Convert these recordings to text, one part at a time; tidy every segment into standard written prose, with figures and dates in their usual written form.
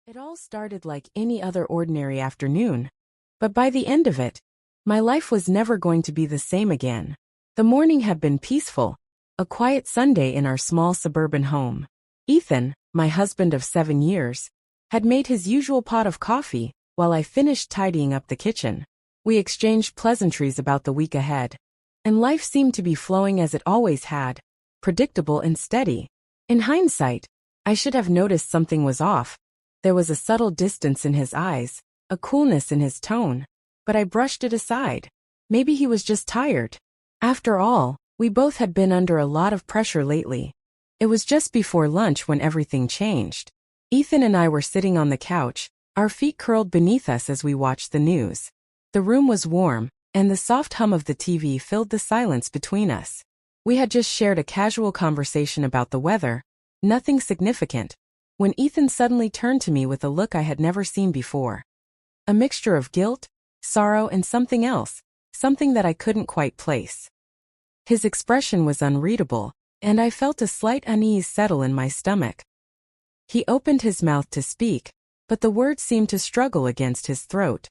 It all started like any other ordinary afternoon. But by the end of it, my life was never going to be the same again. The morning had been peaceful, a quiet Sunday in our small suburban home. Ethan, my husband of 7 years, had made his usual pot of coffee while I finished tidying up the kitchen. We exchanged pleasantries about the week ahead, and life seemed to be flowing as it always had, predictable and steady. In hindsight, I should have noticed something was off. There was a subtle distance in his eyes, a coolness in his tone, but I brushed it aside. Maybe he was just tired. After all, we both had been under a lot of pressure lately. It was just before lunch when everything changed. Ethan and I were sitting on the couch, our feet curled beneath us as we watched the news. The room was warm, and the soft hum of the TV filled the silence between us. We had just shared a casual conversation about the weather, nothing significant, when Ethan suddenly turned to me with a look I had never seen before. A mixture of guilt, sorrow, and something else, something that I couldn't quite place. His expression was unreadable, and I felt a slight unease settle in my stomach. He opened his mouth to speak, but the words seemed to struggle against his throat.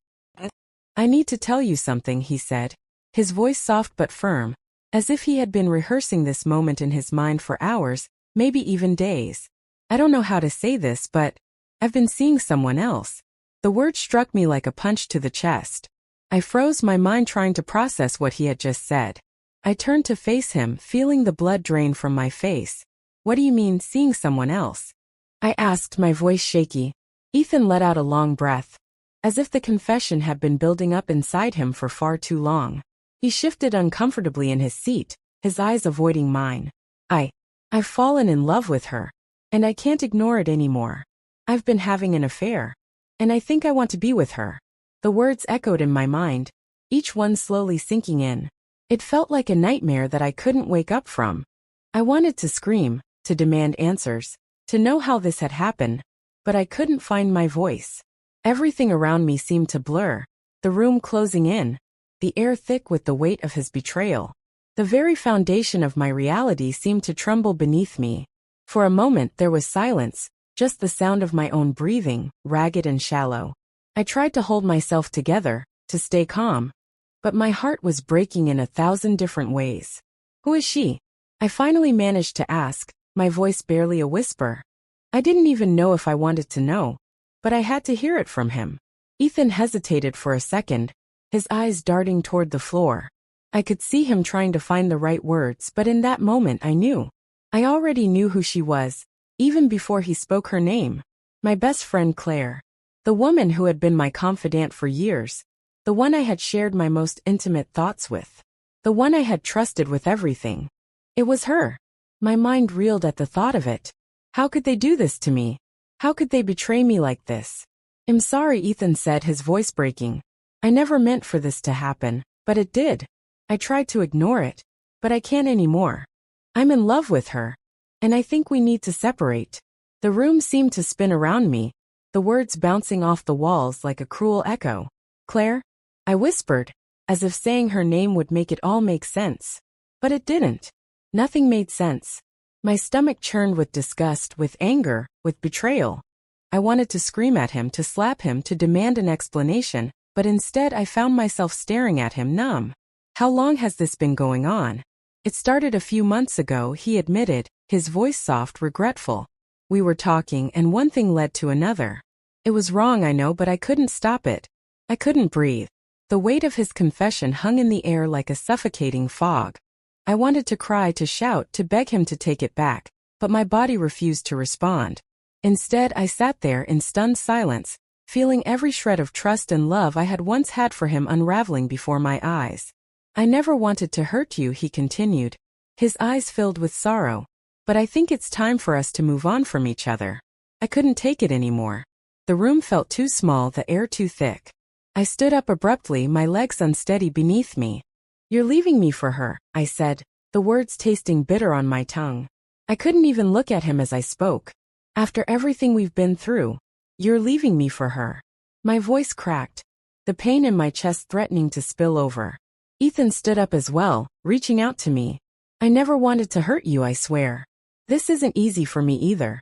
"I need to tell you something," he said, his voice soft but firm, as if he had been rehearsing this moment in his mind for hours, maybe even days. "I don't know how to say this, but I've been seeing someone else." The word struck me like a punch to the chest. I froze, my mind trying to process what he had just said. I turned to face him, feeling the blood drain from my face. "What do you mean, seeing someone else?" I asked, my voice shaky. Ethan let out a long breath, as if the confession had been building up inside him for far too long. He shifted uncomfortably in his seat, his eyes avoiding mine. I've fallen in love with her, and I can't ignore it anymore. I've been having an affair, and I think I want to be with her." The words echoed in my mind, each one slowly sinking in. It felt like a nightmare that I couldn't wake up from. I wanted to scream, to demand answers, to know how this had happened, but I couldn't find my voice. Everything around me seemed to blur, the room closing in, the air thick with the weight of his betrayal. The very foundation of my reality seemed to tremble beneath me. For a moment there was silence, just the sound of my own breathing, ragged and shallow. I tried to hold myself together, to stay calm, but my heart was breaking in 1,000 different ways. "Who is she?" I finally managed to ask, my voice barely a whisper. I didn't even know if I wanted to know, but I had to hear it from him. Ethan hesitated for a second, his eyes darting toward the floor. I could see him trying to find the right words, but in that moment I knew. I already knew who she was, even before he spoke her name. My best friend Claire. The woman who had been my confidant for years. The one I had shared my most intimate thoughts with. The one I had trusted with everything. It was her. My mind reeled at the thought of it. How could they do this to me? How could they betray me like this? "I'm sorry," Ethan said, his voice breaking. "I never meant for this to happen, but it did. I tried to ignore it, but I can't anymore. I'm in love with her, and I think we need to separate." The room seemed to spin around me, the words bouncing off the walls like a cruel echo. "Claire?" I whispered, as if saying her name would make it all make sense. But it didn't. Nothing made sense. My stomach churned with disgust, with anger, with betrayal. I wanted to scream at him, to slap him, to demand an explanation, but instead I found myself staring at him, numb. "How long has this been going on?" "It started a few months ago," he admitted, his voice soft, regretful. "We were talking, and one thing led to another. It was wrong, I know, but I couldn't stop it. I couldn't breathe." The weight of his confession hung in the air like a suffocating fog. I wanted to cry, to shout, to beg him to take it back, but my body refused to respond. Instead, I sat there in stunned silence, feeling every shred of trust and love I had once had for him unraveling before my eyes. "I never wanted to hurt you," he continued, his eyes filled with sorrow, "but I think it's time for us to move on from each other." I couldn't take it anymore. The room felt too small, the air too thick. I stood up abruptly, my legs unsteady beneath me. "You're leaving me for her," I said, the words tasting bitter on my tongue. I couldn't even look at him as I spoke. "After everything we've been through, you're leaving me for her." My voice cracked, the pain in my chest threatening to spill over. Ethan stood up as well, reaching out to me. "I never wanted to hurt you, I swear. This isn't easy for me either."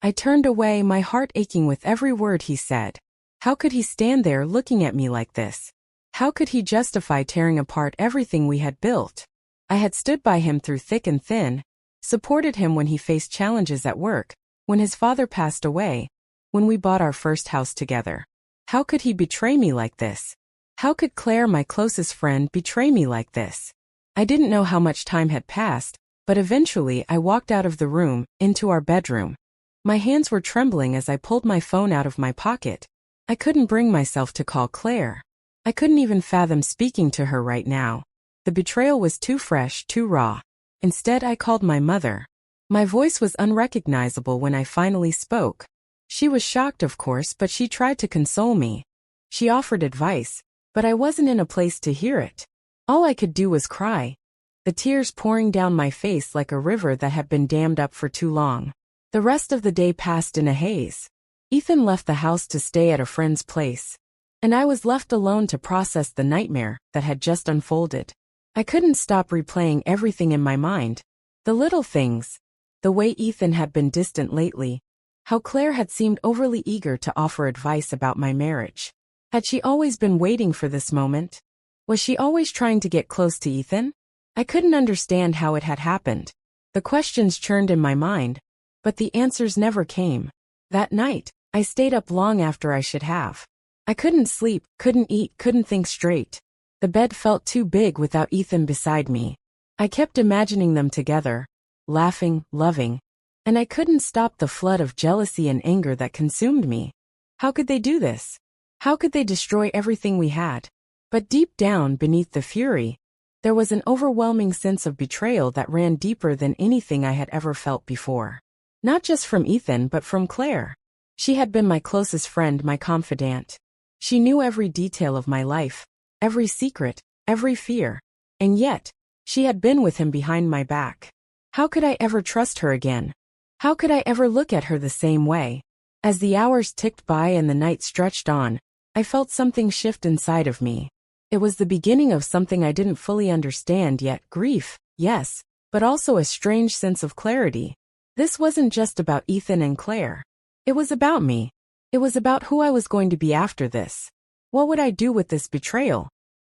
I turned away, my heart aching with every word he said. How could he stand there looking at me like this? How could he justify tearing apart everything we had built? I had stood by him through thick and thin, supported him when he faced challenges at work, when his father passed away, when we bought our first house together. How could he betray me like this? How could Claire, my closest friend, betray me like this? I didn't know how much time had passed, but eventually I walked out of the room, into our bedroom. My hands were trembling as I pulled my phone out of my pocket. I couldn't bring myself to call Claire. I couldn't even fathom speaking to her right now. The betrayal was too fresh, too raw. Instead, I called my mother. My voice was unrecognizable when I finally spoke. She was shocked, of course, but she tried to console me. She offered advice, but I wasn't in a place to hear it. All I could do was cry, the tears pouring down my face like a river that had been dammed up for too long. The rest of the day passed in a haze. Ethan left the house to stay at a friend's place, and I was left alone to process the nightmare that had just unfolded. I couldn't stop replaying everything in my mind. The little things. The way Ethan had been distant lately. How Claire had seemed overly eager to offer advice about my marriage. Had she always been waiting for this moment? Was she always trying to get close to Ethan? I couldn't understand how it had happened. The questions churned in my mind, but the answers never came. That night, I stayed up long after I should have. I couldn't sleep, couldn't eat, couldn't think straight. The bed felt too big without Ethan beside me. I kept imagining them together, laughing, loving, and I couldn't stop the flood of jealousy and anger that consumed me. How could they do this? How could they destroy everything we had? But deep down, beneath the fury, there was an overwhelming sense of betrayal that ran deeper than anything I had ever felt before. Not just from Ethan, but from Claire. She had been my closest friend, my confidant. She knew every detail of my life, every secret, every fear. And yet, she had been with him behind my back. How could I ever trust her again? How could I ever look at her the same way? As the hours ticked by and the night stretched on, I felt something shift inside of me. It was the beginning of something I didn't fully understand yet. Grief, yes, but also a strange sense of clarity. This wasn't just about Ethan and Claire. It was about me. It was about who I was going to be after this. What would I do with this betrayal?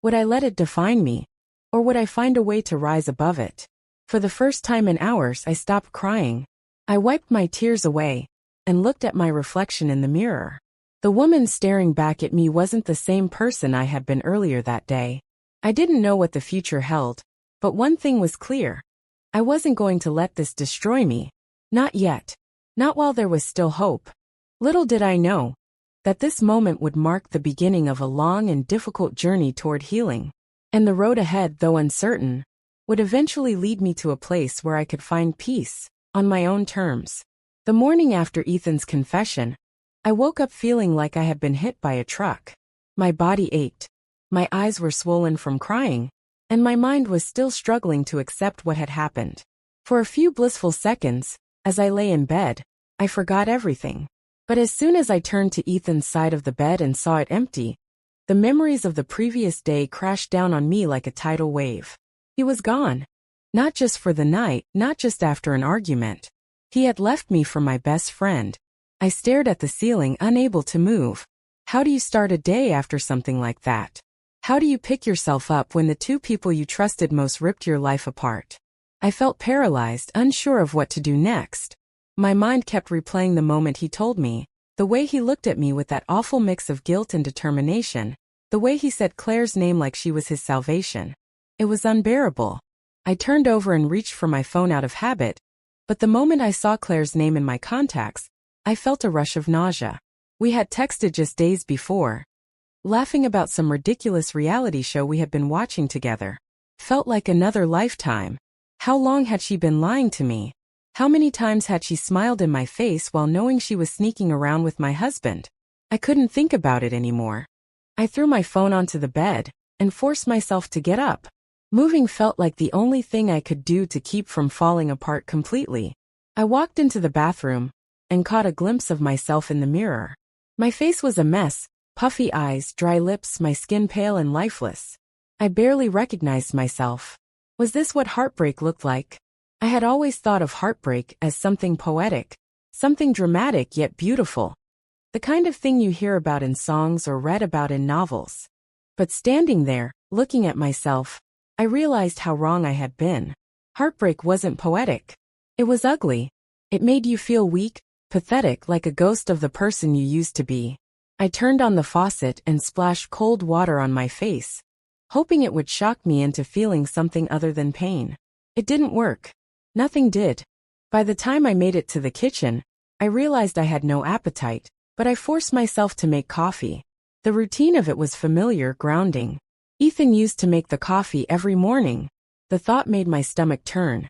Would I let it define me? Or would I find a way to rise above it? For the first time in hours, I stopped crying. I wiped my tears away and looked at my reflection in the mirror. The woman staring back at me wasn't the same person I had been earlier that day. I didn't know what the future held, but one thing was clear. I wasn't going to let this destroy me. Not yet. Not while there was still hope. Little did I know that this moment would mark the beginning of a long and difficult journey toward healing. And the road ahead, though uncertain, would eventually lead me to a place where I could find peace, on my own terms. The morning after Ethan's confession, I woke up feeling like I had been hit by a truck. My body ached. My eyes were swollen from crying, and my mind was still struggling to accept what had happened. For a few blissful seconds, as I lay in bed, I forgot everything. But as soon as I turned to Ethan's side of the bed and saw it empty, the memories of the previous day crashed down on me like a tidal wave. He was gone. Not just for the night, not just after an argument. He had left me for my best friend. I stared at the ceiling, unable to move. How do you start a day after something like that? How do you pick yourself up when the two people you trusted most ripped your life apart? I felt paralyzed, unsure of what to do next. My mind kept replaying the moment he told me, the way he looked at me with that awful mix of guilt and determination, the way he said Claire's name like she was his salvation. It was unbearable. I turned over and reached for my phone out of habit, but the moment I saw Claire's name in my contacts, I felt a rush of nausea. We had texted just days before, laughing about some ridiculous reality show we had been watching together. Felt like another lifetime. How long had she been lying to me? How many times had she smiled in my face while knowing she was sneaking around with my husband? I couldn't think about it anymore. I threw my phone onto the bed and forced myself to get up. Moving felt like the only thing I could do to keep from falling apart completely. I walked into the bathroom and caught a glimpse of myself in the mirror. My face was a mess, puffy eyes, dry lips, my skin pale and lifeless. I barely recognized myself. Was this what heartbreak looked like? I had always thought of heartbreak as something poetic, Something dramatic yet beautiful. The kind of thing you hear about in songs or read about in novels. But standing there, looking at myself, I realized how wrong I had been. Heartbreak wasn't poetic. It was ugly. It made you feel weak, pathetic, like a ghost of the person you used to be. I turned on the faucet and splashed cold water on my face, hoping it would shock me into feeling something other than pain. It didn't work. Nothing did. By the time I made it to the kitchen, I realized I had no appetite, but I forced myself to make coffee. The routine of it was familiar, grounding. Ethan used to make the coffee every morning. The thought made my stomach turn,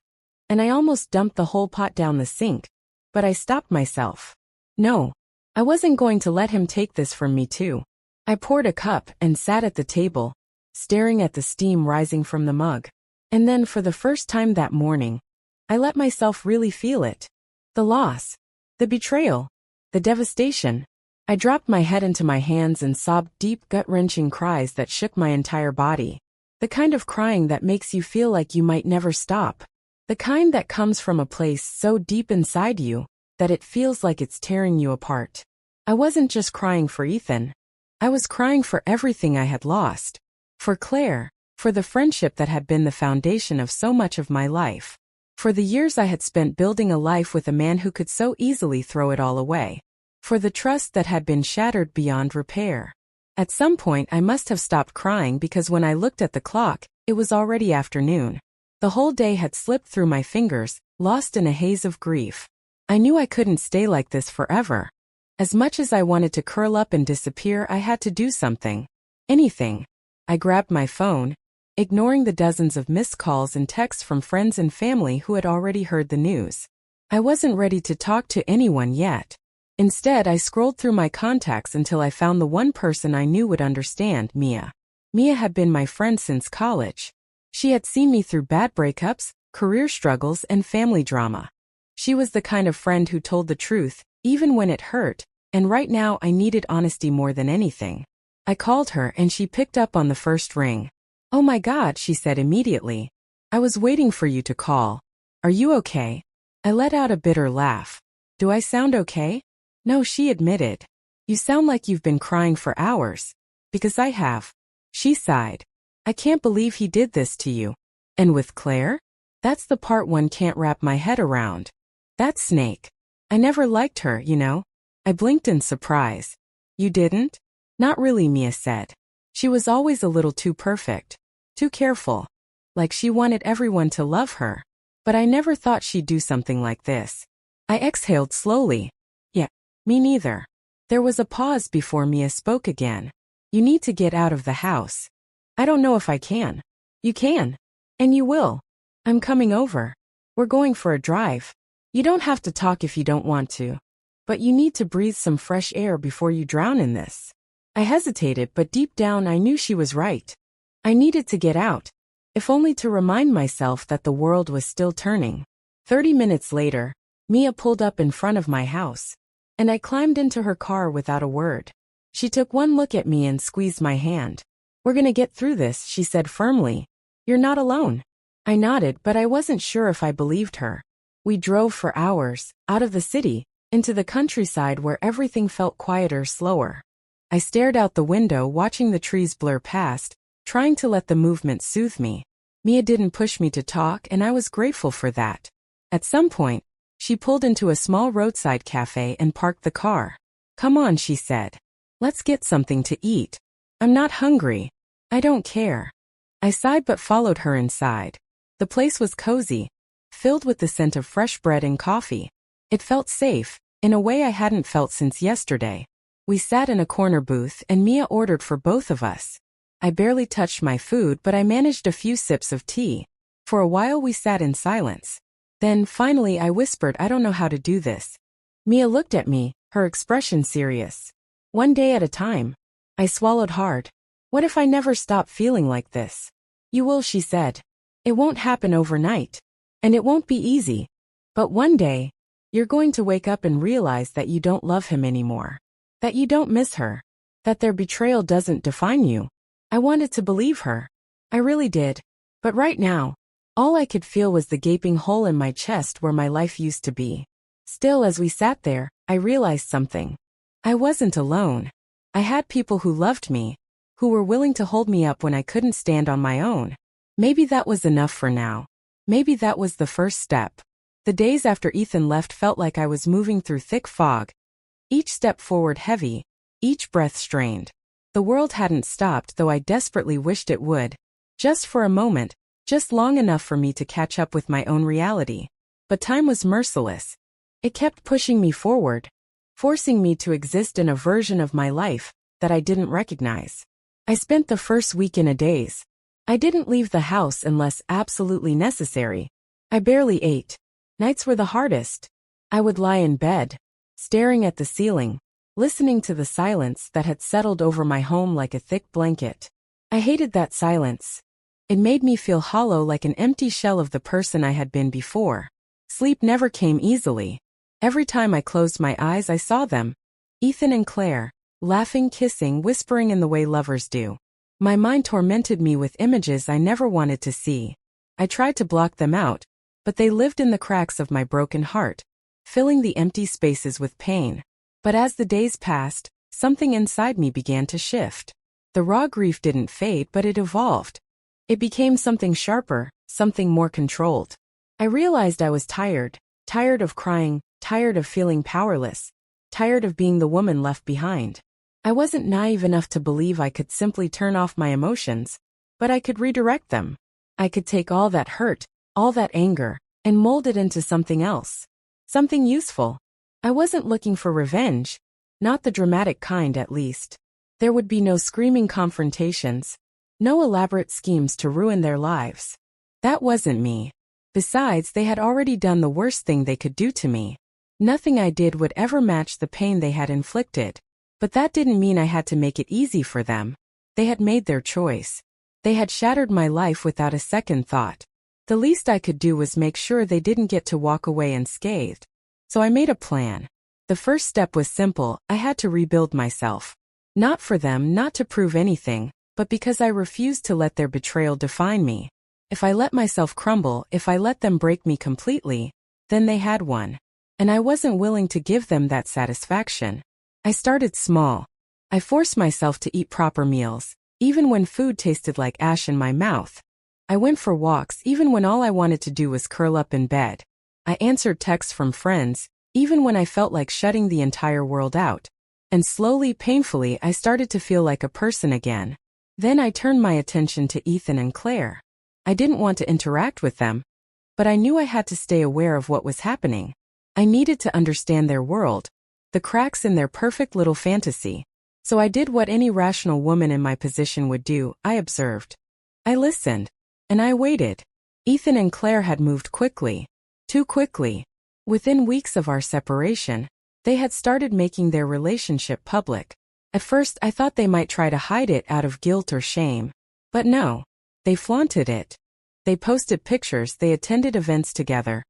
and I almost dumped the whole pot down the sink, but I stopped myself. No, I wasn't going to let him take this from me too. I poured a cup and sat at the table, staring at the steam rising from the mug. And then for the first time that morning, I let myself really feel it. The loss, the betrayal, the devastation. I dropped my head into my hands and sobbed deep, gut-wrenching cries that shook my entire body. The kind of crying that makes you feel like you might never stop. The kind that comes from a place so deep inside you that it feels like it's tearing you apart. I wasn't just crying for Ethan. I was crying for everything I had lost. For Claire, for the friendship that had been the foundation of so much of my life. For the years I had spent building a life with a man who could so easily throw it all away. For the trust that had been shattered beyond repair. At some point I must have stopped crying because when I looked at the clock, it was already afternoon. The whole day had slipped through my fingers, lost in a haze of grief. I knew I couldn't stay like this forever. As much as I wanted to curl up and disappear, I had to do something. Anything. I grabbed my phone, ignoring the dozens of missed calls and texts from friends and family who had already heard the news. I wasn't ready to talk to anyone yet. Instead, I scrolled through my contacts until I found the one person I knew would understand, Mia. Mia had been my friend since college. She had seen me through bad breakups, career struggles, and family drama. She was the kind of friend who told the truth, even when it hurt, and right now I needed honesty more than anything. I called her and she picked up on the first ring. "Oh my God," she said immediately. "I was waiting for you to call. Are you okay?" I let out a bitter laugh. "Do I sound okay?" "No," she admitted. "You sound like you've been crying for hours." "Because I have." She sighed. "I can't believe he did this to you." "And with Claire?" "That's the part one can't wrap my head around. That snake. I never liked her, you know." I blinked in surprise. "You didn't?" "Not really," Mia said. "She was always a little too perfect. Too careful. Like she wanted everyone to love her. But I never thought she'd do something like this." I exhaled slowly. "Yeah, me neither." There was a pause before Mia spoke again. "You need to get out of the house." "I don't know if I can." "You can. And you will. I'm coming over. We're going for a drive. You don't have to talk if you don't want to. But you need to breathe some fresh air before you drown in this." I hesitated, but deep down I knew she was right. I needed to get out, if only to remind myself that the world was still turning. 30 minutes later, Mia pulled up in front of my house, and I climbed into her car without a word. She took one look at me and squeezed my hand. "We're gonna get through this," she said firmly. "You're not alone." I nodded, but I wasn't sure if I believed her. We drove for hours, out of the city, into the countryside where everything felt quieter, slower. I stared out the window, watching the trees blur past, trying to let the movement soothe me. Mia didn't push me to talk, and I was grateful for that. At some point, she pulled into a small roadside cafe and parked the car. "Come on," she said. "Let's get something to eat." "I'm not hungry." "I don't care." I sighed but followed her inside. The place was cozy, filled with the scent of fresh bread and coffee. It felt safe, in a way I hadn't felt since yesterday. We sat in a corner booth and Mia ordered for both of us. I barely touched my food, but I managed a few sips of tea. For a while we sat in silence. Then, finally, I whispered, "I don't know how to do this." Mia looked at me, her expression serious. "One day at a time." I swallowed hard. "What if I never stop feeling like this?" "You will," she said. "It won't happen overnight. And it won't be easy. But one day, you're going to wake up and realize that you don't love him anymore. That you don't miss her. That their betrayal doesn't define you." I wanted to believe her. I really did. But right now, all I could feel was the gaping hole in my chest where my life used to be. Still, as we sat there, I realized something. I wasn't alone. I had people who loved me, who were willing to hold me up when I couldn't stand on my own. Maybe that was enough for now. Maybe that was the first step. The days after Ethan left felt like I was moving through thick fog, each step forward heavy, each breath strained. The world hadn't stopped, though I desperately wished it would. Just for a moment, just long enough for me to catch up with my own reality. But time was merciless. It kept pushing me forward, forcing me to exist in a version of my life that I didn't recognize. I spent the first week in a daze. I didn't leave the house unless absolutely necessary. I barely ate. Nights were the hardest. I would lie in bed, staring at the ceiling, listening to the silence that had settled over my home like a thick blanket. I hated that silence. It made me feel hollow, like an empty shell of the person I had been before. Sleep never came easily. Every time I closed my eyes, I saw them. Ethan and Claire, laughing, kissing, whispering in the way lovers do. My mind tormented me with images I never wanted to see. I tried to block them out, but they lived in the cracks of my broken heart, filling the empty spaces with pain. But as the days passed, something inside me began to shift. The raw grief didn't fade, but it evolved. It became something sharper, something more controlled. I realized I was tired of crying, tired of feeling powerless, tired of being the woman left behind. I wasn't naive enough to believe I could simply turn off my emotions, but I could redirect them. I could take all that hurt, all that anger, and mold it into something else. Something useful. I wasn't looking for revenge. Not the dramatic kind, at least. There would be no screaming confrontations, no elaborate schemes to ruin their lives. That wasn't me. Besides, they had already done the worst thing they could do to me. Nothing I did would ever match the pain they had inflicted. But that didn't mean I had to make it easy for them. They had made their choice. They had shattered my life without a second thought. The least I could do was make sure they didn't get to walk away unscathed. So I made a plan. The first step was simple. I had to rebuild myself. Not for them, not to prove anything, but because I refused to let their betrayal define me. If I let myself crumble, if I let them break me completely, then they had won. And I wasn't willing to give them that satisfaction. I started small. I forced myself to eat proper meals, even when food tasted like ash in my mouth. I went for walks even when all I wanted to do was curl up in bed. I answered texts from friends, even when I felt like shutting the entire world out. And slowly, painfully, I started to feel like a person again. Then I turned my attention to Ethan and Claire. I didn't want to interact with them, but I knew I had to stay aware of what was happening. I needed to understand their world, the cracks in their perfect little fantasy. So I did what any rational woman in my position would do. I observed. I listened. And I waited. Ethan and Claire had moved quickly. Too quickly. Within weeks of our separation, they had started making their relationship public. At first, I thought they might try to hide it out of guilt or shame. But no. They flaunted it. They posted pictures, they attended events together.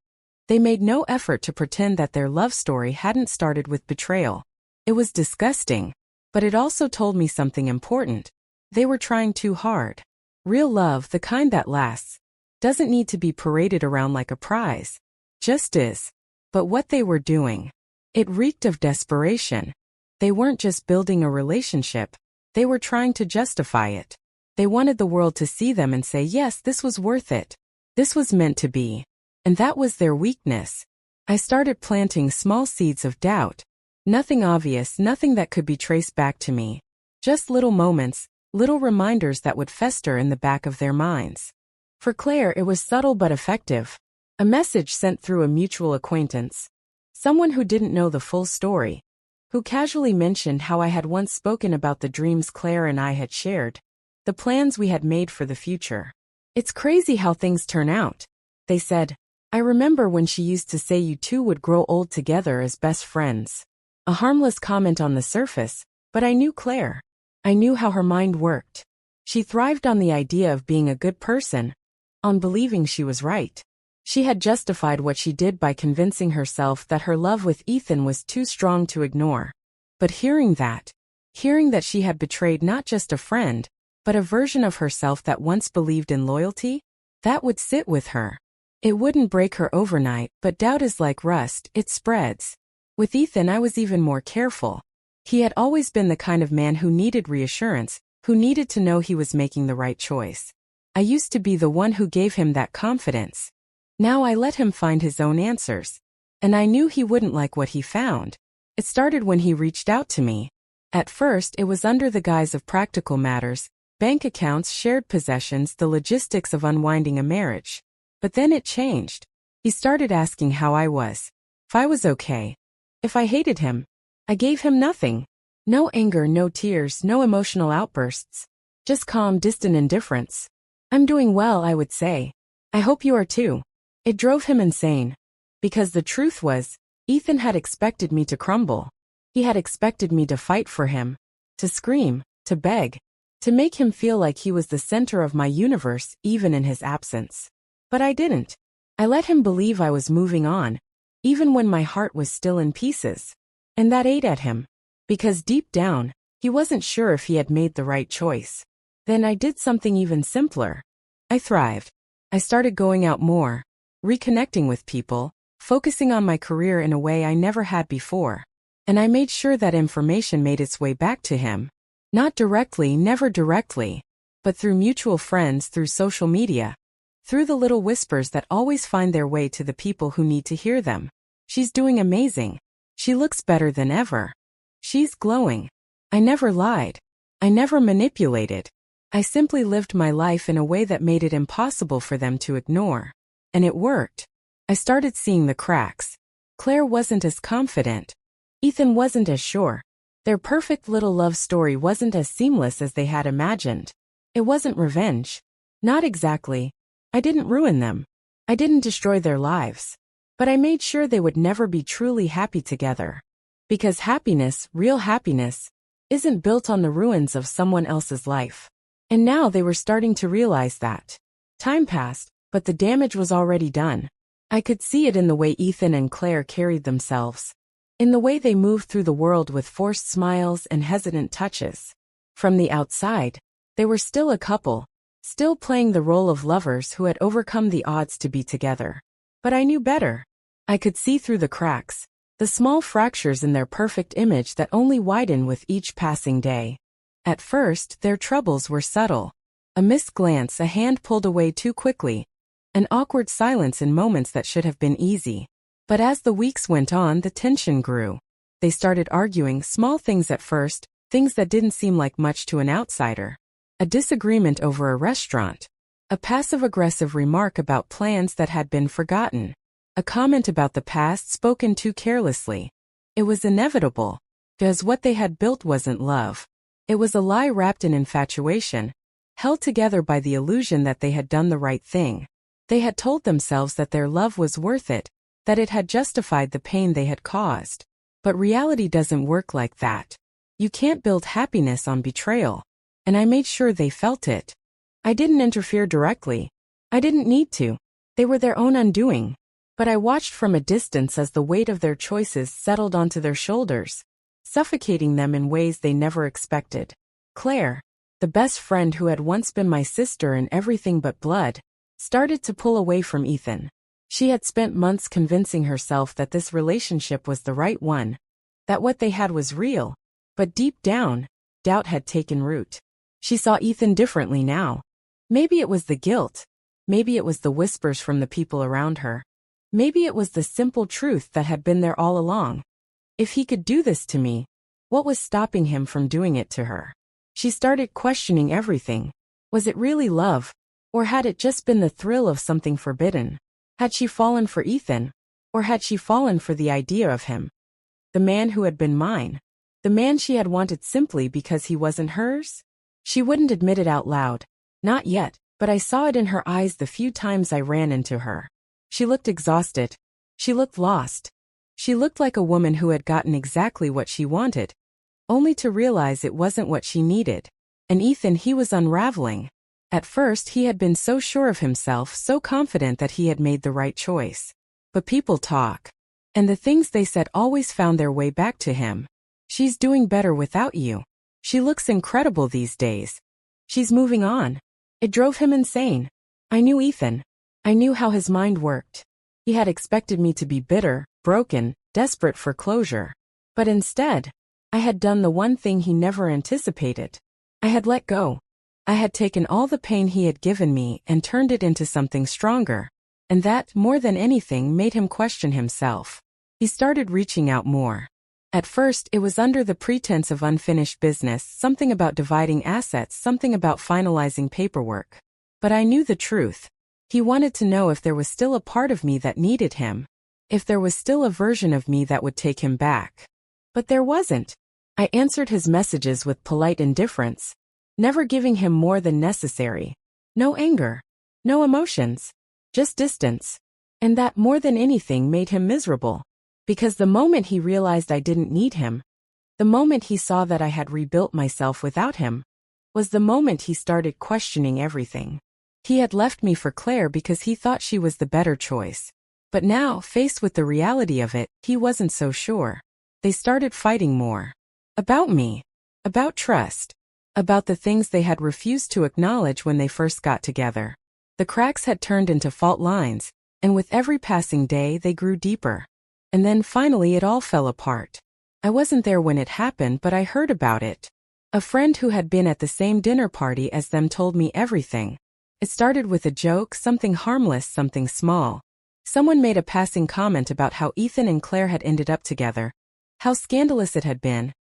They made no effort to pretend that their love story hadn't started with betrayal. It was disgusting. But it also told me something important. They were trying too hard. Real love, the kind that lasts, doesn't need to be paraded around like a prize. Just is. But what they were doing, it reeked of desperation. They weren't just building a relationship. They were trying to justify it. They wanted the world to see them and say, yes, this was worth it. This was meant to be. And that was their weakness. I started planting small seeds of doubt. Nothing obvious, nothing that could be traced back to me. Just little moments, little reminders that would fester in the back of their minds. For Claire, it was subtle but effective. A message sent through a mutual acquaintance. Someone who didn't know the full story. Who casually mentioned how I had once spoken about the dreams Claire and I had shared. The plans we had made for the future. It's crazy how things turn out. They said, I remember when she used to say you two would grow old together as best friends. A harmless comment on the surface, but I knew Claire. I knew how her mind worked. She thrived on the idea of being a good person, on believing she was right. She had justified what she did by convincing herself that her love with Ethan was too strong to ignore. But hearing that she had betrayed not just a friend, but a version of herself that once believed in loyalty, that would sit with her. It wouldn't break her overnight, but doubt is like rust, it spreads. With Ethan, I was even more careful. He had always been the kind of man who needed reassurance, who needed to know he was making the right choice. I used to be the one who gave him that confidence. Now I let him find his own answers. And I knew he wouldn't like what he found. It started when he reached out to me. At first, it was under the guise of practical matters, bank accounts, shared possessions, the logistics of unwinding a marriage. But then it changed. He started asking how I was. If I was okay. If I hated him. I gave him nothing. No anger, no tears, no emotional outbursts. Just calm, distant indifference. I'm doing well, I would say. I hope you are too. It drove him insane. Because the truth was, Ethan had expected me to crumble. He had expected me to fight for him. To scream, to beg. To make him feel like he was the center of my universe, even in his absence. But I didn't. I let him believe I was moving on, even when my heart was still in pieces. And that ate at him. Because deep down, he wasn't sure if he had made the right choice. Then I did something even simpler. I thrived. I started going out more, reconnecting with people, focusing on my career in a way I never had before. And I made sure that information made its way back to him. Not directly, never directly, but through mutual friends, through social media. Through the little whispers that always find their way to the people who need to hear them. She's doing amazing. She looks better than ever. She's glowing. I never lied. I never manipulated. I simply lived my life in a way that made it impossible for them to ignore. And it worked. I started seeing the cracks. Claire wasn't as confident. Ethan wasn't as sure. Their perfect little love story wasn't as seamless as they had imagined. It wasn't revenge. Not exactly. I didn't ruin them. I didn't destroy their lives. But I made sure they would never be truly happy together. Because happiness, real happiness, isn't built on the ruins of someone else's life. And now they were starting to realize that. Time passed, but the damage was already done. I could see it in the way Ethan and Claire carried themselves. In the way they moved through the world with forced smiles and hesitant touches. From the outside, they were still a couple, still playing the role of lovers who had overcome the odds to be together. But I knew better. I could see through the cracks, the small fractures in their perfect image that only widen with each passing day. At first, their troubles were subtle. A missed glance, a hand pulled away too quickly, an awkward silence in moments that should have been easy. But as the weeks went on, the tension grew. They started arguing, small things at first, things that didn't seem like much to an outsider. A disagreement over a restaurant. A passive-aggressive remark about plans that had been forgotten. A comment about the past spoken too carelessly. It was inevitable, because what they had built wasn't love. It was a lie wrapped in infatuation, held together by the illusion that they had done the right thing. They had told themselves that their love was worth it, that it had justified the pain they had caused. But reality doesn't work like that. You can't build happiness on betrayal. And I made sure they felt it. I didn't interfere directly. I didn't need to. They were their own undoing. But I watched from a distance as the weight of their choices settled onto their shoulders, suffocating them in ways they never expected. Claire, the best friend who had once been my sister in everything but blood, started to pull away from Ethan. She had spent months convincing herself that this relationship was the right one, that what they had was real. But deep down, doubt had taken root. She saw Ethan differently now. Maybe it was the guilt. Maybe it was the whispers from the people around her. Maybe it was the simple truth that had been there all along. If he could do this to me, what was stopping him from doing it to her? She started questioning everything. Was it really love? Or had it just been the thrill of something forbidden? Had she fallen for Ethan? Or had she fallen for the idea of him? The man who had been mine. The man she had wanted simply because he wasn't hers? She wouldn't admit it out loud. Not yet, but I saw it in her eyes the few times I ran into her. She looked exhausted. She looked lost. She looked like a woman who had gotten exactly what she wanted, only to realize it wasn't what she needed. And Ethan, he was unraveling. At first, he had been so sure of himself, so confident that he had made the right choice. But people talk. And the things they said always found their way back to him. She's doing better without you. She looks incredible these days. She's moving on. It drove him insane. I knew Ethan. I knew how his mind worked. He had expected me to be bitter, broken, desperate for closure. But instead, I had done the one thing he never anticipated. I had let go. I had taken all the pain he had given me and turned it into something stronger. And that, more than anything, made him question himself. He started reaching out more. At first, it was under the pretense of unfinished business, something about dividing assets, something about finalizing paperwork. But I knew the truth. He wanted to know if there was still a part of me that needed him, if there was still a version of me that would take him back. But there wasn't. I answered his messages with polite indifference, never giving him more than necessary. No anger, no emotions, just distance. And that, more than anything, made him miserable. Because the moment he realized I didn't need him, the moment he saw that I had rebuilt myself without him, was the moment he started questioning everything. He had left me for Claire because he thought she was the better choice. But now, faced with the reality of it, he wasn't so sure. They started fighting more. About me. About trust. About the things they had refused to acknowledge when they first got together. The cracks had turned into fault lines, and with every passing day they grew deeper. And then finally it all fell apart. I wasn't there when it happened, but I heard about it. A friend who had been at the same dinner party as them told me everything. It started with a joke, something harmless, something small. Someone made a passing comment about how Ethan and Claire had ended up together, how scandalous it had been,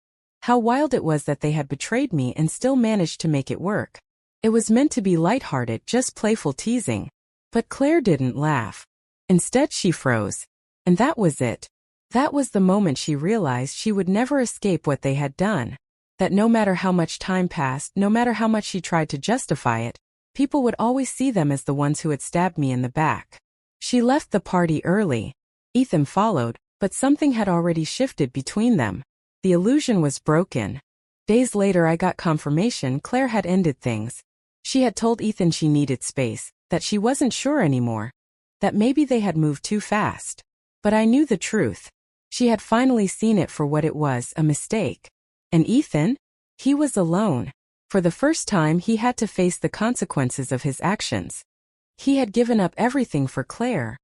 how wild it was that they had betrayed me and still managed to make it work. It was meant to be lighthearted, just playful teasing. But Claire didn't laugh. Instead, she froze. And that was it. That was the moment she realized she would never escape what they had done. That no matter how much time passed, no matter how much she tried to justify it, people would always see them as the ones who had stabbed me in the back. She left the party early. Ethan followed, but something had already shifted between them. The illusion was broken. Days later I got confirmation Claire had ended things. She had told Ethan she needed space, that she wasn't sure anymore, that maybe they had moved too fast. But I knew the truth. She had finally seen it for what it was, a mistake. And Ethan? He was alone. For the first time he had to face the consequences of his actions. He had given up everything for Claire,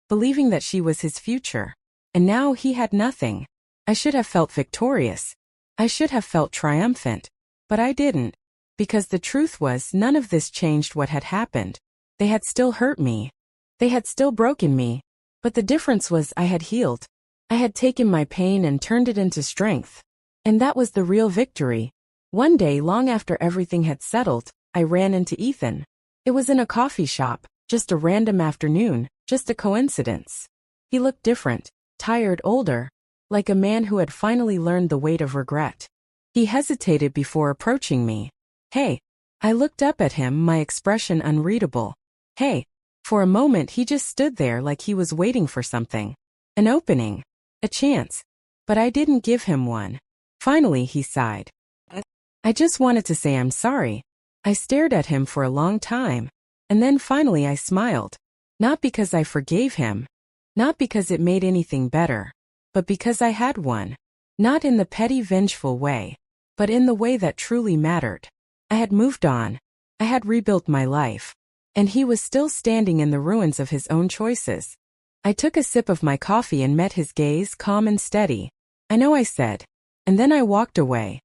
believing that she was his future. And now he had nothing. I should have felt victorious. I should have felt triumphant. But I didn't. Because the truth was, none of this changed what had happened. They had still hurt me. They had still broken me. But the difference was I had healed. I had taken my pain and turned it into strength. And that was the real victory. One day, long after everything had settled, I ran into Ethan. It was in a coffee shop, just a random afternoon, just a coincidence. He looked different, tired, older, like a man who had finally learned the weight of regret. He hesitated before approaching me. "Hey." I looked up at him, my expression unreadable. "Hey." For a moment he just stood there like he was waiting for something. An opening. A chance. But I didn't give him one. Finally he sighed. "I just wanted to say I'm sorry." I stared at him for a long time. And then finally I smiled. Not because I forgave him. Not because it made anything better. But because I had one. Not in the petty, vengeful way. But in the way that truly mattered. I had moved on. I had rebuilt my life. And he was still standing in the ruins of his own choices. I took a sip of my coffee and met his gaze, calm and steady. "I know," I said. And then I walked away.